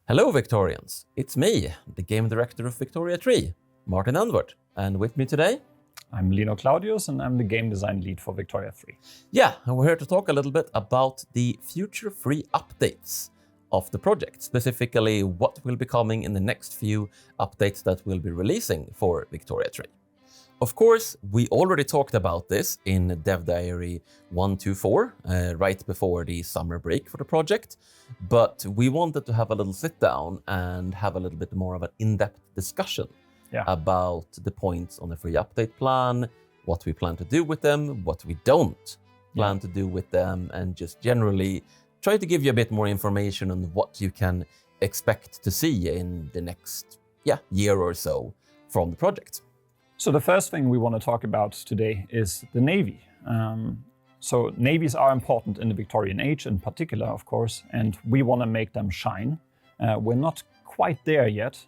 Hello Victorians, it's me, the game director of Victoria 3, Martin Unward, and with me today... I'm Lino Claudius and I'm the game design lead for Victoria 3. Yeah, and we're here to talk a little bit about the future free updates of the project, specifically what will be coming in the next few updates that we'll be releasing for Victoria 3. Of course, we already talked about this in Dev Diary 124, right before the summer break for the project, but we wanted to have a little sit down and have a little bit more of an in-depth discussion about the points on the free update plan, what we plan to do with them, what we don't plan to do with them, and just generally try to give you a bit more information on what you can expect to see in the next year or so from the project. So the first thing we want to talk about today is the Navy. So navies are important in the Victorian age in particular, of course, and we want to make them shine. We're not quite there yet,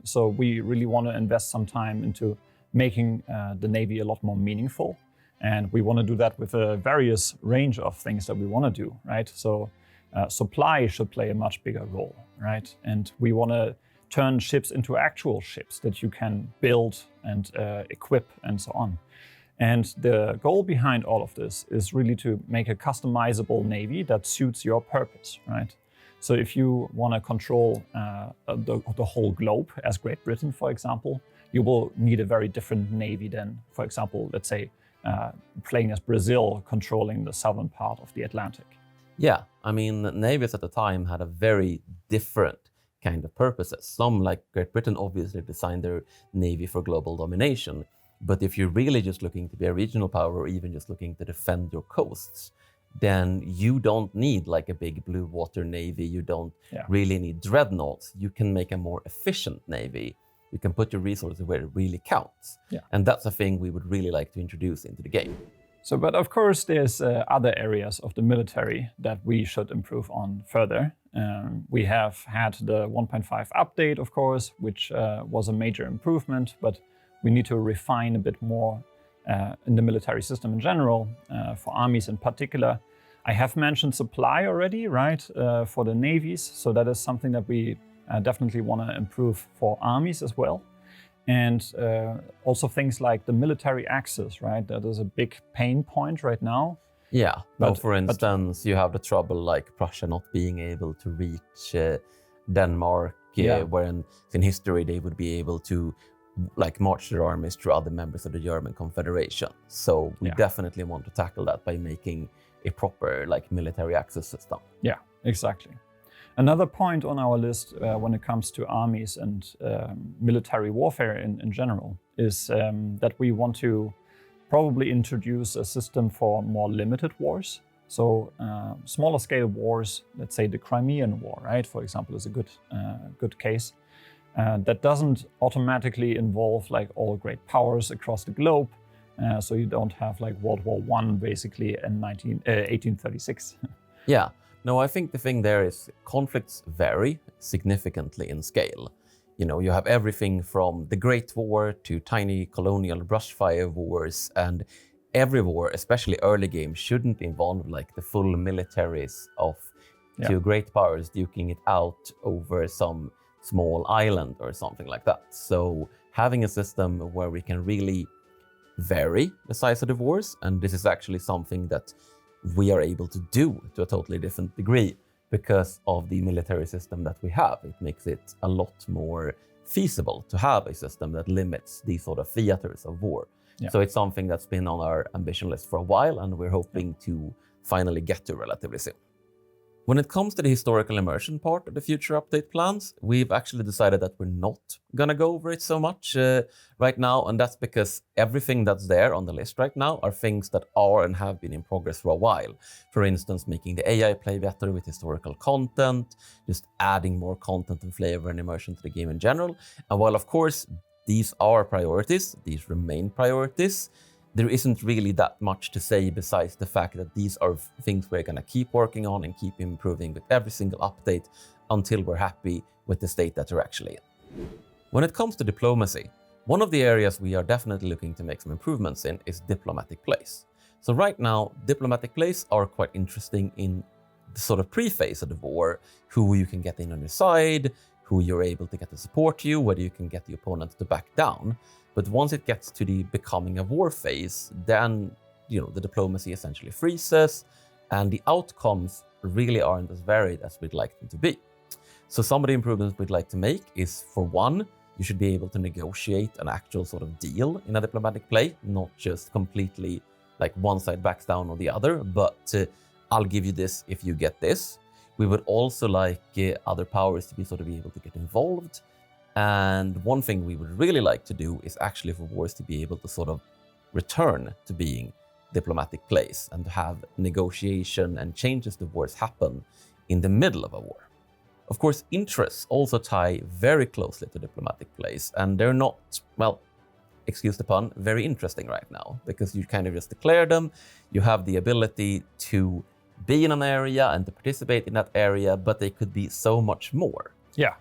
so we really want to invest some time into making the Navy a lot more meaningful. And we want to do that with a various range of things that we want to do, right? So supply should play a much bigger role, right? And we want to turn ships into actual ships that you can build and equip and so on. And the goal behind all of this is really to make a customizable Navy that suits your purpose, right? So if you want to control the whole globe, as Great Britain, for example, you will need a very different Navy than, for example, let's say, playing as Brazil, controlling the southern part of the Atlantic. Yeah, I mean, navies at the time had a very different kind of purposes. Some, like Great Britain, obviously designed their navy for global domination. But if you're really just looking to be a regional power or even just looking to defend your coasts, then you don't need like a big blue water navy. You don't really need dreadnoughts. You can make a more efficient navy. You can put your resources where it really counts. And that's a thing we would really like to introduce into the game. So, but of course, there's other areas of the military that we should improve on further. We have had the 1.5 update, of course, which was a major improvement, but we need to refine a bit more in the military system in general, for armies in particular. I have mentioned supply already, right, for the navies. So that is something that we definitely want to improve for armies as well. And also things like the military access, right? That is a big pain point right now. Yeah, but for instance, you have the trouble like Prussia not being able to reach Denmark, where in history they would be able to like march their armies through other members of the German Confederation. So we definitely want to tackle that by making a proper like military access system. Yeah, exactly. Another point on our list when it comes to armies and military warfare in general is that we want to probably introduce a system for more limited wars. So smaller scale wars, let's say the Crimean War, right, for example, is a good case. That doesn't automatically involve like all great powers across the globe. So you don't have like World War I basically in 1836. Yeah. No, I think the thing there is conflicts vary significantly in scale. You know, you have everything from the Great War to tiny colonial brushfire wars, and every war, especially early games, shouldn't involve like the full militaries of two great powers duking it out over some small island or something like that. So having a system where we can really vary the size of the wars, and this is actually something that we are able to do to a totally different degree because of the military system that we have. It makes it a lot more feasible to have a system that limits these sort of theaters of war. So it's something that's been on our ambition list for a while, and we're hoping to finally get to relatively soon. When it comes to the historical immersion part of the future update plans, we've actually decided that we're not going to go over it so much right now, and that's because everything that's there on the list right now are things that are and have been in progress for a while. For instance, making the AI play better with historical content, just adding more content and flavor and immersion to the game in general. And while of course these are priorities, these remain priorities, there isn't really that much to say besides the fact that these are things we're going to keep working on and keep improving with every single update until we're happy with the state that they're actually in. When it comes to diplomacy, one of the areas we are definitely looking to make some improvements in is diplomatic plays. So right now, diplomatic plays are quite interesting in the sort of pre-phase of the war, who you can get in on your side, who you're able to get to support you, whether you can get the opponent to back down. But once it gets to the becoming a war phase, then the diplomacy essentially freezes, and the outcomes really aren't as varied as we'd like them to be. So some of the improvements we'd like to make is, for one, you should be able to negotiate an actual sort of deal in a diplomatic play, not just completely like one side backs down on the other, but I'll give you this if you get this. We would also like other powers to be able to get involved. And one thing we would really like to do is actually for wars to be able to sort of return to being diplomatic plays and to have negotiation and changes to wars happen in the middle of a war. Of course, interests also tie very closely to diplomatic plays, and they're not, well, excuse the pun, very interesting right now, because you kind of just declare them, you have the ability to be in an area and to participate in that area, but they could be so much more. Yeah,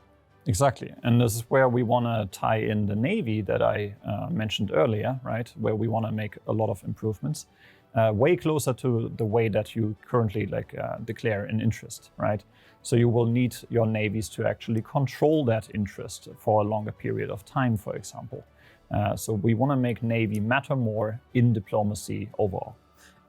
exactly. And this is where we want to tie in the Navy that I mentioned earlier, right? Where we want to make a lot of improvements, way closer to the way that you currently declare an interest, right? So you will need your navies to actually control that interest for a longer period of time, for example. So we want to make Navy matter more in diplomacy overall.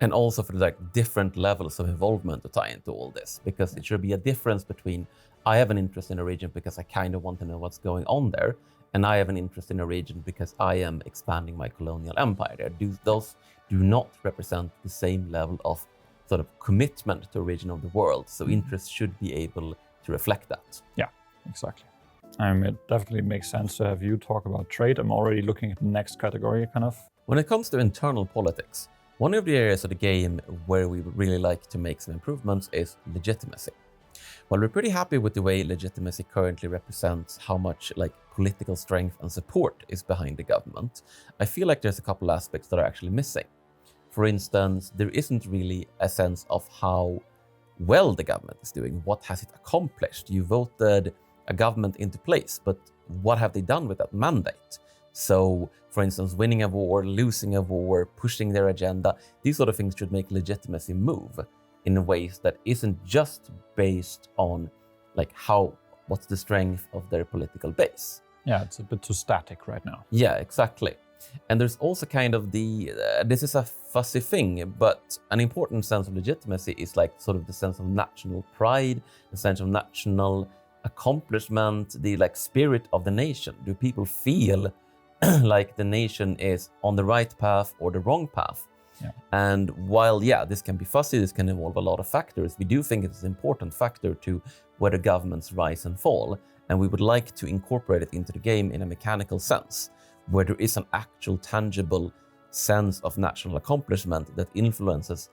And also for different levels of involvement to tie into all this, because it should be a difference between I have an interest in a region because I kind of want to know what's going on there, and I have an interest in a region because I am expanding my colonial empire. Those do not represent the same level of sort of commitment to a region of the world. So interests should be able to reflect that. Yeah, exactly. It definitely makes sense to have you talk about trade. I'm already looking at the next category, kind of. When it comes to internal politics, one of the areas of the game where we would really like to make some improvements is legitimacy. While we're pretty happy with the way legitimacy currently represents how much political strength and support is behind the government, I feel like there's a couple aspects that are actually missing. For instance, there isn't really a sense of how well the government is doing. What has it accomplished? You voted a government into place, but what have they done with that mandate? So, for instance, winning a war, losing a war, pushing their agenda, these sort of things should make legitimacy move in ways that isn't just based on what's the strength of their political base. Yeah, it's a bit too static right now. Yeah, exactly. And there's also kind of this is a fuzzy thing, but an important sense of legitimacy is sort of the sense of national pride, the sense of national accomplishment, the spirit of the nation. Do people feel like the nation is on the right path or the wrong path? Yeah. And while, this can be fuzzy, this can involve a lot of factors, we do think it's an important factor to whether governments rise and fall, and we would like to incorporate it into the game in a mechanical sense, where there is an actual tangible sense of national accomplishment that influences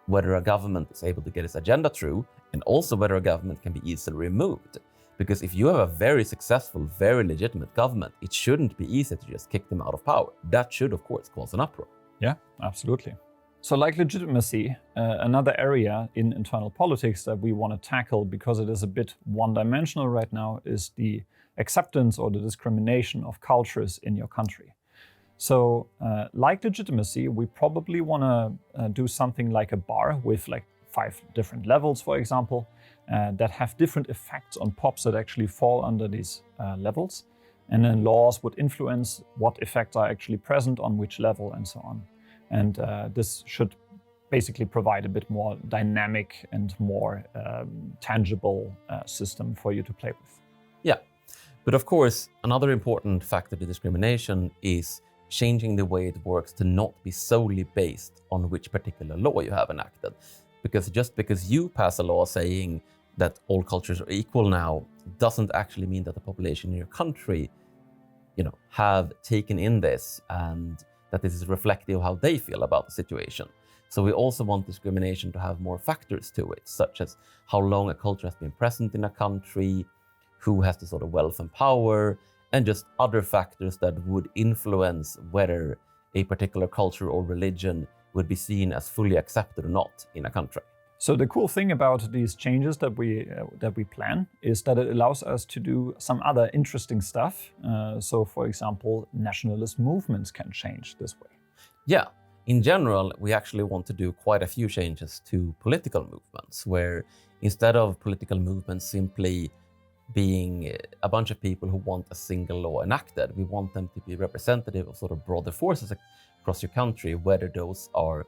whether a government is able to get its agenda through, and also whether a government can be easily removed. Because if you have a very successful, very legitimate government, it shouldn't be easy to just kick them out of power. That should, of course, cause an uproar. Yeah, absolutely. So legitimacy, another area in internal politics that we want to tackle, because it is a bit one-dimensional right now, is the acceptance or the discrimination of cultures in your country. So legitimacy, we probably want to do something like a bar with 5 different levels, for example, that have different effects on pops that actually fall under these levels. And then laws would influence what effects are actually present on which level and so on. And this should basically provide a bit more dynamic and more tangible system for you to play with. Yeah, but of course, another important factor to discrimination is changing the way it works to not be solely based on which particular law you have enacted. Because just because you pass a law saying that all cultures are equal now doesn't actually mean that the population in your country, have taken in this and that this is reflective of how they feel about the situation. So we also want discrimination to have more factors to it, such as how long a culture has been present in a country, who has the sort of wealth and power, and just other factors that would influence whether a particular culture or religion would be seen as fully accepted or not in a country. So the cool thing about these changes that we plan is that it allows us to do some other interesting stuff. So, for example, nationalist movements can change this way. Yeah, in general, we actually want to do quite a few changes to political movements, where instead of political movements simply being a bunch of people who want a single law enacted, we want them to be representative of sort of broader forces across your country, whether those are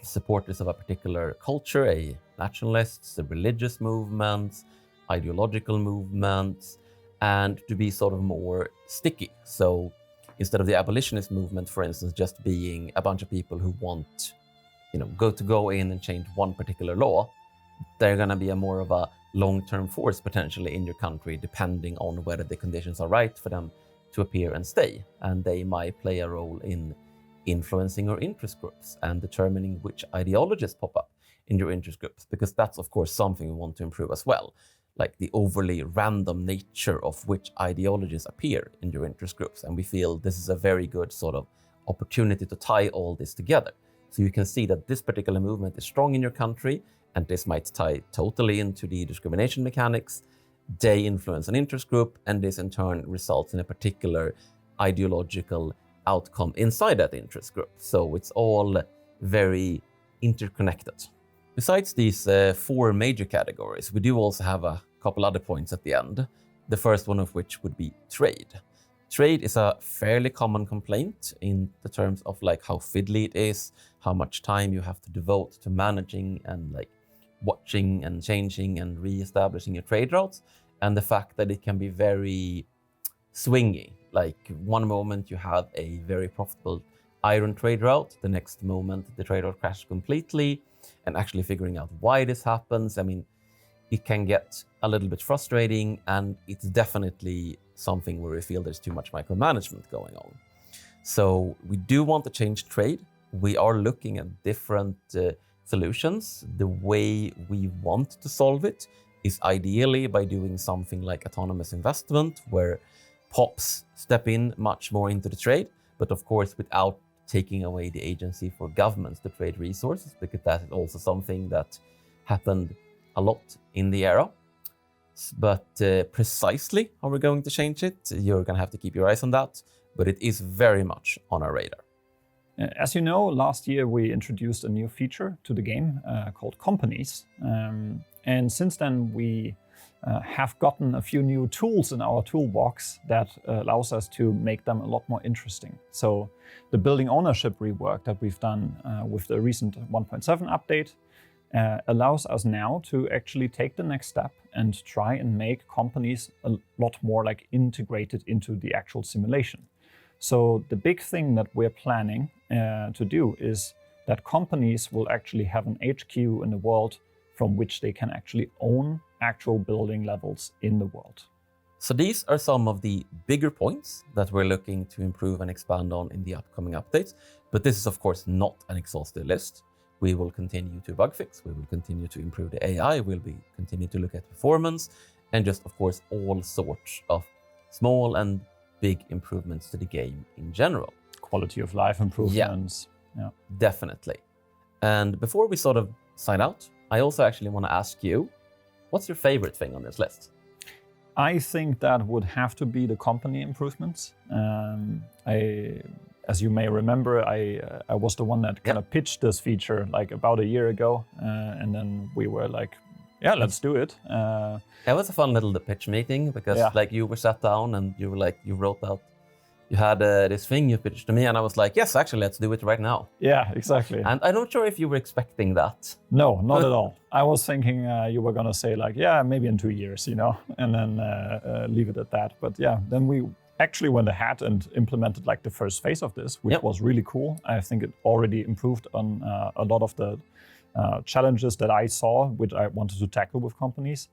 supporters of a particular culture, a nationalists, the religious movements, ideological movements, and to be sort of more sticky. So instead of the abolitionist movement, for instance, just being a bunch of people who want, go in and change one particular law, they're going to be more of a long-term force potentially in your country, depending on whether the conditions are right for them to appear and stay. And they might play a role in influencing your interest groups and determining which ideologies pop up in your interest groups, because that's of course something we want to improve as well, like the overly random nature of which ideologies appear in your interest groups. And we feel this is a very good sort of opportunity to tie all this together. So you can see that this particular movement is strong in your country, and this might tie totally into the discrimination mechanics. They influence an interest group, and this in turn results in a particular ideological outcome inside that interest group. So it's all very interconnected. Besides these 4 major categories, we do also have a couple other points at the end. The first one of which would be trade. Trade is a fairly common complaint in the terms of like how fiddly it is, how much time you have to devote to managing and like watching and changing and re-establishing your trade routes, and the fact that it can be very swingy. Like one moment you have a very profitable iron trade route, the next moment the trade route crashes completely, and actually figuring out why this happens, I mean, it can get a little bit frustrating, and it's definitely something where we feel there's too much micromanagement going on. So we do want to change trade. We are looking at different solutions. The way we want to solve it is ideally by doing something like autonomous investment, where POPs step in much more into the trade, but of course without taking away the agency for governments to trade resources, because that is also something that happened a lot in the era. But precisely how we're going to change it, you're going to have to keep your eyes on that, but it is very much on our radar. As you know, last year we introduced a new feature to the game called companies. And since then we have gotten a few new tools in our toolbox that allows us to make them a lot more interesting. So the building ownership rework that we've done with the recent 1.7 update allows us now to actually take the next step and try and make companies a lot more like integrated into the actual simulation. So the big thing that we're planning to do is that companies will actually have an HQ in the world from which they can actually own actual building levels in the world. So these are some of the bigger points that we're looking to improve and expand on in the upcoming updates. But this is of course not an exhaustive list. We will continue to bug fix, we will continue to improve the AI, we'll continue to look at performance, and just of course all sorts of small and big improvements to the game in general. Quality of life improvements. Yeah. Definitely. And before we sort of sign out, I also actually want to ask you, what's your favorite thing on this list? I think that would have to be the company improvements. As you may remember, I was the one that kind of pitched this feature like about a year ago, and then we were like, yeah, let's do it. It was a fun little pitch meeting because like you were sat down and you were like, you wrote out, you had this thing you pitched to me, and I was like, yes, actually, let's do it right now. Yeah, exactly. And I'm not sure if you were expecting that. No, not at all. I was thinking you were going to say like, yeah, maybe in 2 years, and then leave it at that. But yeah, then we actually went ahead and implemented like the first phase of this, which was really cool. I think it already improved on a lot of the challenges that I saw, which I wanted to tackle with companies.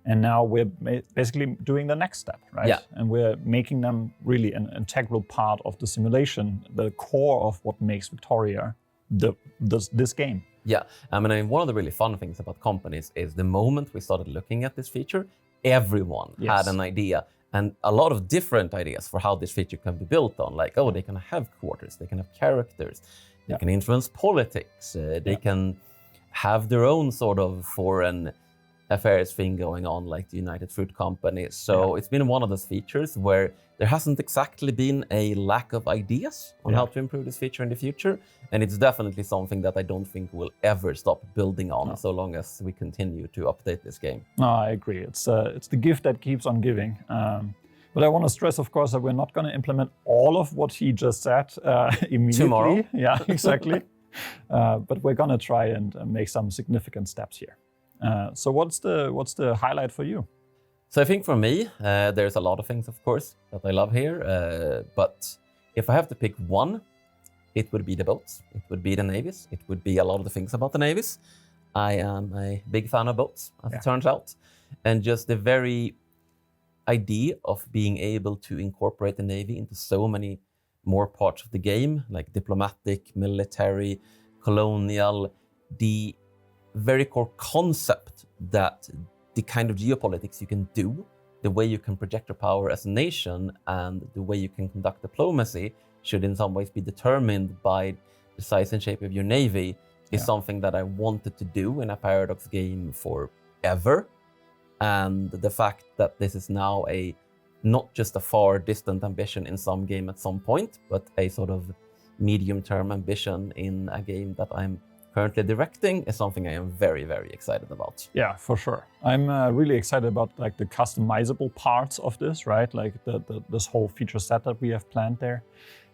And now we're basically doing the next step, right? Yeah. And we're making them really an integral part of the simulation, the core of what makes Victoria this game. Yeah, I mean, one of the really fun things about companies is the moment we started looking at this feature, everyone had an idea, and a lot of different ideas for how this feature can be built on. Like, oh, they can have quarters, they can have characters, they can influence politics, they can have their own sort of foreign affairs thing going on, like the United Fruit Company. So it's been one of those features where there hasn't exactly been a lack of ideas on how to improve this feature in the future. And it's definitely something that I don't think we'll ever stop building on so long as we continue to update this game. No, I agree. It's the gift that keeps on giving. But I want to stress, of course, that we're not going to implement all of what he just said immediately. Tomorrow. Yeah, exactly. But we're going to try and make some significant steps here. So what's the highlight for you? So I think for me, there's a lot of things, of course, that I love here. But if I have to pick one, it would be the boats. It would be the navies. It would be a lot of the things about the navies. I am a big fan of boats, as it turns out. And just the very idea of being able to incorporate the Navy into so many more parts of the game, like diplomatic, military, colonial, the very core concept that the kind of geopolitics you can do, the way you can project your power as a nation, and the way you can conduct diplomacy should in some ways be determined by the size and shape of your Navy, is something that I wanted to do in a Paradox game forever. And the fact that this is now not just a far distant ambition in some game at some point, but a sort of medium-term ambition in a game that I'm currently directing is something I am very, very excited about. Yeah, for sure. I'm really excited about like the customizable parts of this, right? Like this whole feature set that we have planned there.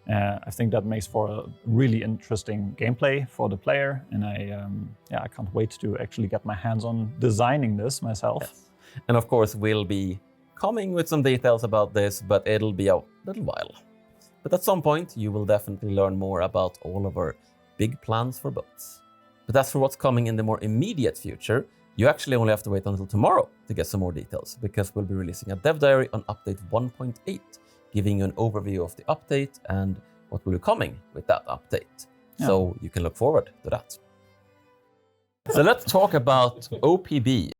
I think that makes for a really interesting gameplay for the player, and I can't wait to actually get my hands on designing this myself. Yes. And of course, we'll be coming with some details about this, but it'll be a little while. But at some point, you will definitely learn more about all of our big plans for boats. But as for what's coming in the more immediate future, you actually only have to wait until tomorrow to get some more details, because we'll be releasing a dev diary on update 1.8, giving you an overview of the update and what will be coming with that update. Yeah. So you can look forward to that. So let's talk about OPB.